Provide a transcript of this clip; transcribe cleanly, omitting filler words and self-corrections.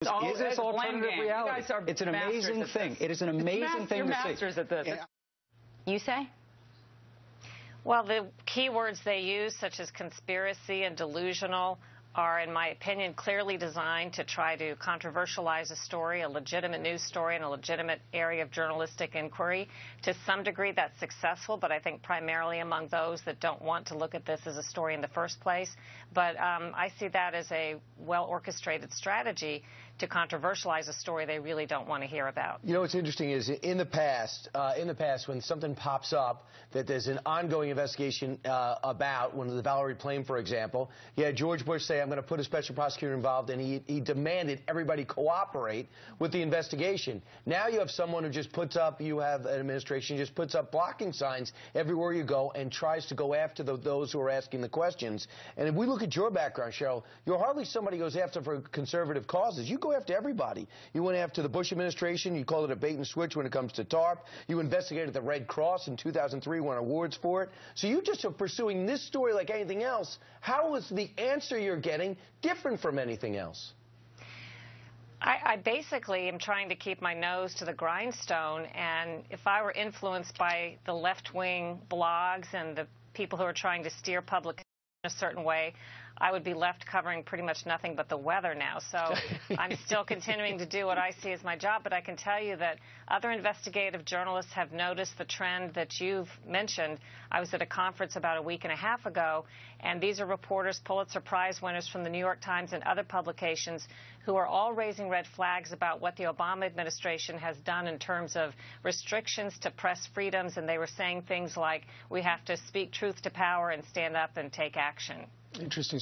Is this alternative reality? It's an amazing thing. It is an amazing thing to see. You're masters at this. You say? Well, the keywords they use, such as conspiracy and delusional, are, in my opinion, clearly designed to try to controversialize a story, a legitimate news story, and a legitimate area of journalistic inquiry. To some degree, that's successful, but I think primarily among those that don't want to look at this as a story in the first place. But I see that as a well-orchestrated strategy to controversialize a story they really don't want to hear about. You know what's interesting is in the past, when something pops up that there's an ongoing investigation about, when the Valerie plane, for example, you had George Bush say, I'm going to put a special prosecutor involved, and he demanded everybody cooperate with the investigation. Now you have someone who just puts up, you have an administration just puts up blocking signs everywhere you go and tries to go after those who are asking the questions. And if we look at your background, Sharyl, you're hardly somebody who goes after for conservative causes. You go after everybody. You went after the Bush administration. You called it a bait and switch when it comes to TARP. You investigated the Red Cross in 2003, won awards for it. So you just are pursuing this story like anything else. How is the answer you're getting different from anything else? I basically am trying to keep my nose to the grindstone, and if I were influenced by the left-wing blogs and the people who are trying to steer public in a certain way, I would be left covering pretty much nothing but the weather now. So I'm still continuing to do what I see as my job, but I can tell you that other investigative journalists have noticed the trend that you've mentioned. I was at a conference about a week and a half ago, and these are reporters, Pulitzer Prize winners from the New York Times and other publications, who are all raising red flags about what the Obama administration has done in terms of restrictions to press freedoms, and they were saying things like, we have to speak truth to power and stand up and take action. Interesting.